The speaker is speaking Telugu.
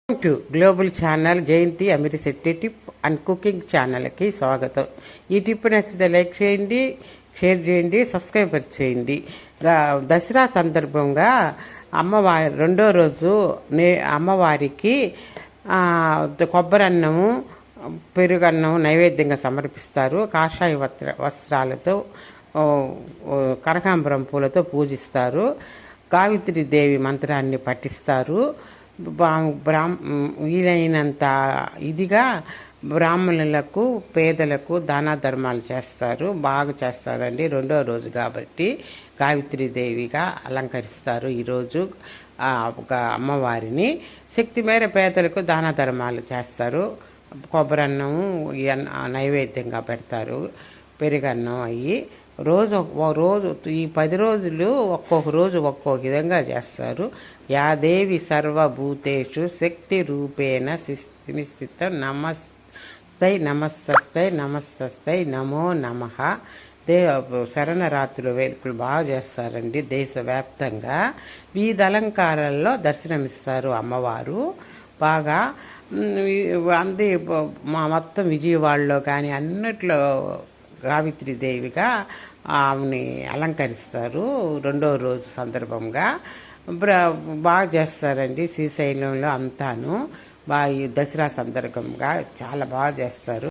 Welcome to global channel Jayanthi Amirishetti tip and cooking ఛానల్కి స్వాగతం. ఈ టిప్ నచ్చితే లైక్ చేయండి, షేర్ చేయండి, సబ్స్క్రైబ్ చేయండి. దసరా సందర్భంగా అమ్మవారి రెండో రోజు అమ్మవారికి కొబ్బరి అన్నము, పెరుగన్నం నైవేద్యంగా సమర్పిస్తారు. కాషాయ వస్త్రాలతో కనకాంబరం పూలతో పూజిస్తారు. గాయత్రి దేవి మంత్రాన్ని పఠిస్తారు. వీలైనంత ఇదిగా బ్రాహ్మణులకు పేదలకు దాన ధర్మాలు చేస్తారు. బాగా చేస్తారండి. రెండో రోజు కాబట్టి గాయత్రీదేవిగా అలంకరిస్తారు. ఈరోజు ఒక అమ్మవారిని శక్తి మేర పేదలకు దాన ధర్మాలు చేస్తారు. కొబ్బరన్నము నైవేద్యంగా పెడతారు. పెరుగన్నం అయ్యి రోజు ఈ 10 రోజులు ఒక్కొక్క రోజు ఒక్కొక్క విధంగా చేస్తారు. యాదేవి సర్వభూతేషు శక్తి రూపేణ నిశ్చిత నమస్తై నమో నమః. శరణరాత్రుల వేడుకలు బాగా చేస్తారండి. దేశవ్యాప్తంగా వివిధ అలంకారాల్లో దర్శనమిస్తారు అమ్మవారు. బాగా మొత్తం విజయవాడలో కానీ అన్నిట్లో గాయత్రీదేవిగా ఆమెని అలంకరిస్తారు. రెండో రోజు సందర్భంగా బాగా చేస్తారండి. శ్రీశైలంలో అంతాను బాగా దసరా సందర్భంగా చాలా బాగా చేస్తారు.